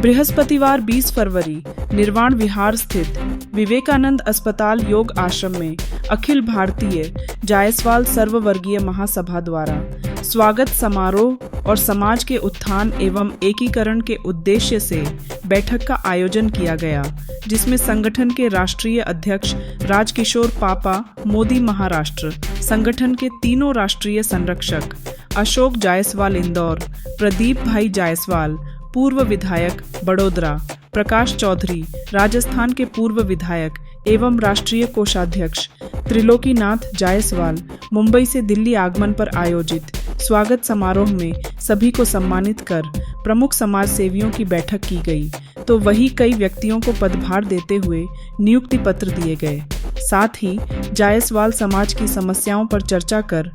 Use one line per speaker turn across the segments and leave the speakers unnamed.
बृहस्पतिवार 20 फरवरी निर्वाण विहार स्थित विवेकानंद अस्पताल योग आश्रम में अखिल भारतीय जायसवाल सर्ववर्गीय महासभा द्वारा स्वागत समारोह और समाज के उत्थान एवं एकीकरण के उद्देश्य से बैठक का आयोजन किया गया, जिसमें संगठन के राष्ट्रीय अध्यक्ष राजकिशोर पापा मोदी महाराष्ट्र, संगठन के तीनों राष्ट्रीय संरक्षक अशोक जायसवाल इंदौर, प्रदीप भाई जायसवाल पूर्व विधायक बड़ोदरा, प्रकाश चौधरी राजस्थान के पूर्व विधायक एवं राष्ट्रीय कोषाध्यक्ष त्रिलोकीनाथ जायसवाल मुंबई से दिल्ली आगमन पर आयोजित स्वागत समारोह में सभी को सम्मानित कर प्रमुख समाज सेवियों की बैठक की गई, तो वही कई व्यक्तियों को पदभार देते हुए नियुक्ति पत्र दिए गए। साथ ही जायसवाल समाज की समस्याओं पर चर्चा कर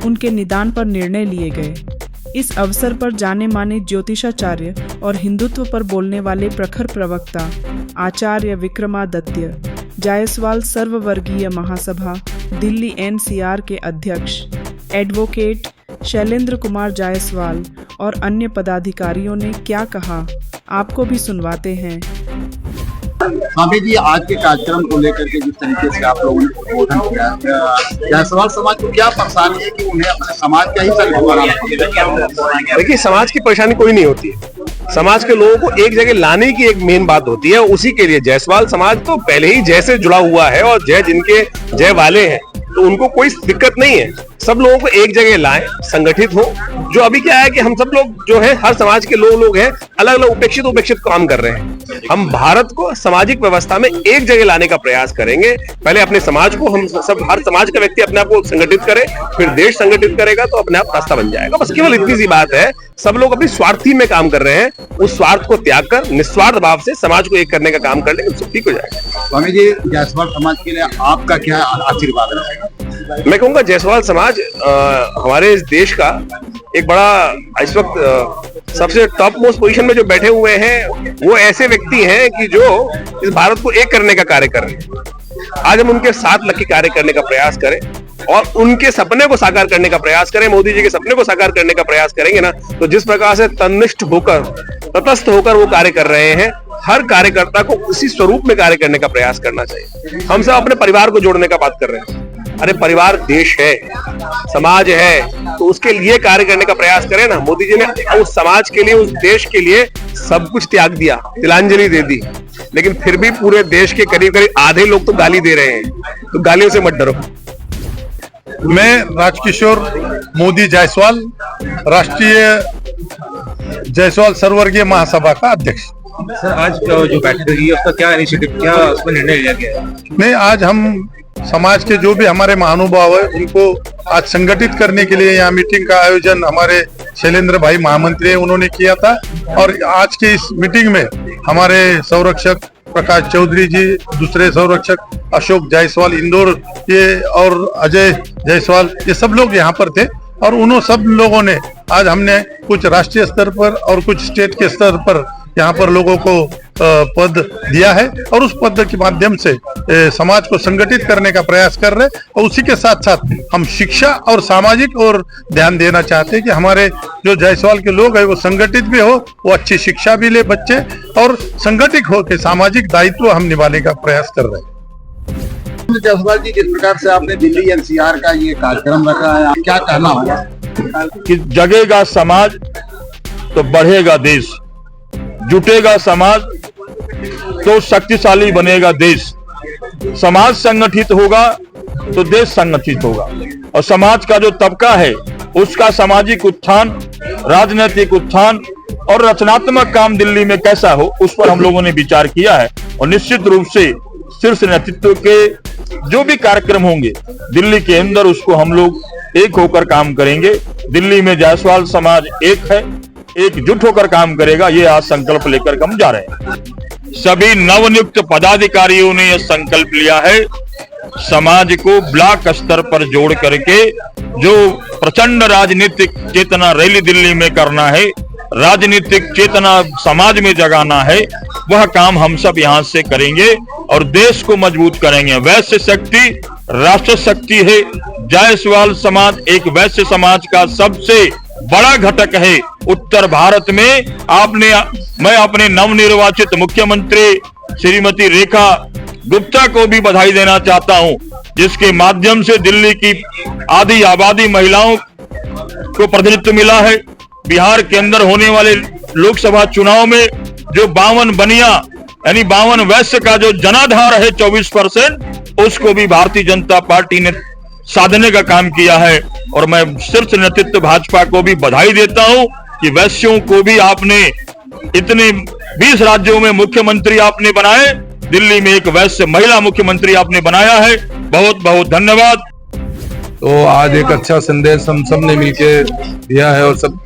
उनके निदान पर निर्णय लिए गए। इस अवसर पर जाने माने ज्योतिषाचार्य और हिंदुत्व पर बोलने वाले प्रखर प्रवक्ता आचार्य विक्रमादित्य, जायसवाल सर्ववर्गीय महासभा दिल्ली NCR के अध्यक्ष एडवोकेट शैलेंद्र कुमार जायसवाल और अन्य पदाधिकारियों ने क्या कहा, आपको भी सुनवाते हैं।
स्वामी जी, आज के कार्यक्रम को लेकर के जिस तरीके से आप लोगों ने संबोधन किया, जायसवाल समाज को क्या परेशानी है कि उन्हें अपने समाज का ही संगठन?
देखिए, समाज की परेशानी कोई नहीं होती है। समाज के लोगों को एक जगह लाने की एक मेन बात होती है, उसी के लिए जायसवाल समाज तो पहले ही जय से जुड़ा हुआ है और जय जिनके जय वाले हैं, तो उनको कोई दिक्कत नहीं है। सब लोगों को एक जगह लाएं, संगठित हो। जो अभी क्या है कि हम सब लोग जो है, हर समाज के लोग हैं, अलग अलग उपेक्षित काम कर रहे हैं। हम भारत को सामाजिक व्यवस्था में एक जगह लाने का प्रयास करेंगे। पहले अपने समाज को, हम सब, हर समाज का व्यक्ति अपने आप को संगठित करे, फिर देश संगठित करेगा तो अपने आप रास्ता बन जाएगा। बस केवल इतनी सी बात है। सब लोग अपनी स्वार्थी में काम कर रहे हैं, उस स्वार्थ को त्याग कर निस्वार्थ भाव से समाज को एक करने का काम कर लेंगे, सब ठीक हो जाएगा।
स्वामी जी, जायसवाल समाज के लिए आपका क्या आशीर्वाद है?
मैं कहूंगा जायसवाल समाज हमारे इस देश का एक बड़ा, इस वक्त सबसे टॉप मोस्ट पोजीशन में जो बैठे हुए हैं वो ऐसे व्यक्ति हैं कि जो इस भारत को एक करने का कार्य कर रहे हैं। आज हम उनके साथ लग के कार्य करने का प्रयास करें और उनके सपने को साकार करने का प्रयास करें, मोदी जी के सपने को साकार करने का प्रयास करेंगे ना, तो जिस प्रकार से तन्निष्ठ होकर, तटस्थ होकर वो कार्य कर रहे हैं, हर कार्यकर्ता को उसी स्वरूप में कार्य करने का प्रयास करना चाहिए। हम सब अपने परिवार को जोड़ने का बात कर रहे हैं। अरे परिवार देश है, समाज है, तो उसके लिए कार्य करने का प्रयास करें ना। मोदी जी ने उस समाज के लिए, उस देश के लिए सब कुछ त्याग दिया, तिलांजलि दे दी, लेकिन फिर भी पूरे देश के करीब करीब आधे लोग तो गाली दे रहे हैं, तो गालियों से मत डरो।
मैं राजकिशोर मोदी जायसवाल, राष्ट्रीय जायसवाल सर्ववर्गीय महासभा का अध्यक्ष।
सर, आज जो बैठक हुई उसका क्या इनिशिएटिव, क्या उसमें निर्णय लिया गया?
नहीं, आज हम समाज के जो भी हमारे महानुभाव है उनको आज संगठित करने के लिए यहाँ मीटिंग का आयोजन हमारे शैलेंद्र भाई महामंत्री है, उन्होंने किया था। और आज के इस मीटिंग में हमारे संरक्षक प्रकाश चौधरी जी, दूसरे संरक्षक अशोक जायसवाल इंदौर ये और अजय जायसवाल, ये सब लोग यहाँ पर थे। और उन्होंने सब लोगों ने आज हमने कुछ राष्ट्रीय स्तर पर और कुछ स्टेट के स्तर पर यहाँ पर लोगों को पद दिया है और उस पद के माध्यम से समाज को संगठित करने का प्रयास कर रहे हैं। और उसी के साथ साथ हम शिक्षा और सामाजिक और ध्यान देना चाहते हैं कि हमारे जो जायसवाल के लोग हैं वो संगठित भी हो, वो अच्छी शिक्षा भी ले बच्चे, और संगठित हो के सामाजिक दायित्व हम निभाने का प्रयास कर रहे हैं।
जायसवाल जी, जिस प्रकार से आपने दिल्ली NCR का ये कार्यक्रम रखा है, क्या कहना होगा?
कि जगेगा समाज तो बढ़ेगा देश, जुटेगा समाज तो शक्तिशाली बनेगा देश। समाज संगठित होगा तो देश संगठित होगा, और समाज का जो तबका है उसका सामाजिक उत्थान, राजनीतिक उत्थान और रचनात्मक काम दिल्ली में कैसा हो, उस पर हम लोगों ने विचार किया है। और निश्चित रूप से शीर्ष नेतृत्व के जो भी कार्यक्रम होंगे दिल्ली के अंदर, उसको हम लोग एक होकर काम करेंगे। दिल्ली में जायसवाल समाज एक है, एकजुट होकर काम करेगा, ये आज संकल्प लेकर हम जा रहे हैं। सभी नवनियुक्त पदाधिकारियों ने यह संकल्प लिया है, समाज को ब्लॉक स्तर पर जोड़ करके जो प्रचंड राजनीतिक चेतना रैली दिल्ली में करना है, राजनीतिक चेतना समाज में जगाना है, वह काम हम सब यहाँ से करेंगे और देश को मजबूत करेंगे। वैश्य शक्ति राष्ट्र शक्ति है। जायसवाल समाज एक वैश्य समाज का सबसे बड़ा घटक है। उत्तर भारत में मैं अपने नवनिर्वाचित मुख्यमंत्री श्रीमती रेखा गुप्ता को भी बधाई देना चाहता हूं, जिसके माध्यम से दिल्ली की आधी आबादी महिलाओं को प्रतिनिधित्व मिला है। बिहार के अंदर होने वाले लोकसभा चुनाव में जो 52 बनिया यानी 52 वैश्य का जो जनाधार है 24%, उसको भी भारतीय जनता पार्टी ने साधने का काम किया है। और मैं शीर्ष नेतृत्व भाजपा को भी बधाई देता हूं कि वैश्यों को भी आपने इतने 20 राज्यों में मुख्यमंत्री आपने बनाए, दिल्ली में एक वैश्य महिला मुख्यमंत्री आपने बनाया है। बहुत बहुत धन्यवाद।
तो आज एक अच्छा संदेश हम सब ने मिलकर दिया है और सब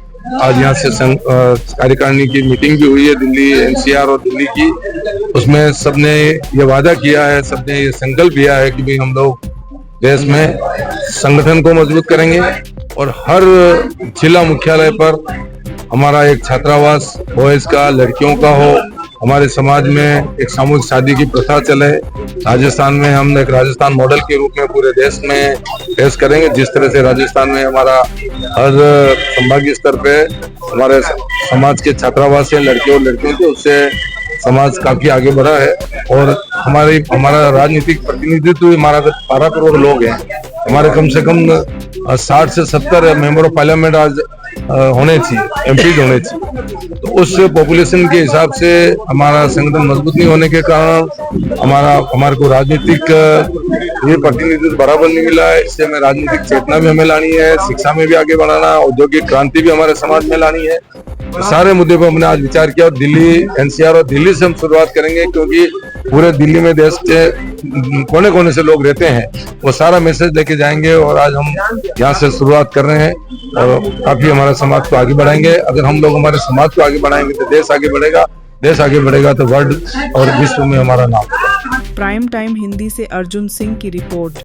आज यहाँ से कार्यकारिणी की मीटिंग भी हुई है दिल्ली एनसीआर और दिल्ली की। उसमें सबने ये वादा किया है, सबने ये संकल्प लिया है कि भाई हम लोग देश में संगठन को मजबूत करेंगे और हर जिला मुख्यालय पर हमारा एक छात्रावास बॉयज का, लड़कियों का हो। हमारे समाज में एक सामूहिक शादी की प्रथा चले। राजस्थान में हम एक राजस्थान मॉडल के रूप में पूरे देश में पेश करेंगे। जिस तरह से राजस्थान में हमारा हर संभागीय स्तर पे हमारे समाज के छात्रावास है लड़के और लड़कियों के, उससे समाज काफी आगे बढ़ा है। और हमारा राजनीतिक प्रतिनिधित्व हमारा 12 करोड़ लोग हैं। हमारे कम से कम 60 से 70 मेंबर ऑफ पार्लियामेंट आज होने चाहिए, एमपीज होने चाहिए। तो उस पॉपुलेशन के हिसाब से हमारा संगठन मजबूत नहीं होने के कारण हमारे को राजनीतिक ये प्रतिनिधित्व बराबर नहीं मिला है। इससे हमें राजनीतिक चेतना भी हमें लानी है, शिक्षा में भी आगे बढ़ाना, औद्योगिक क्रांति भी हमारे समाज में लानी है। सारे मुद्दे पर हमने आज विचार किया और दिल्ली एनसीआर और दिल्ली से हम शुरुआत करेंगे, क्योंकि पूरे दिल्ली में देश के कोने कोने से लोग रहते हैं। वो सारा मैसेज लेके जाएंगे और आज हम यहाँ से शुरुआत कर रहे हैं और काफी हमारे समाज को आगे बढ़ाएंगे। अगर हम लोग हमारे समाज को आगे बढ़ाएंगे तो देश आगे बढ़ेगा, देश आगे बढ़ेगा तो वर्ल्ड और विश्व में हमारा नाम।
प्राइम टाइम हिंदी से अर्जुन सिंह की रिपोर्ट।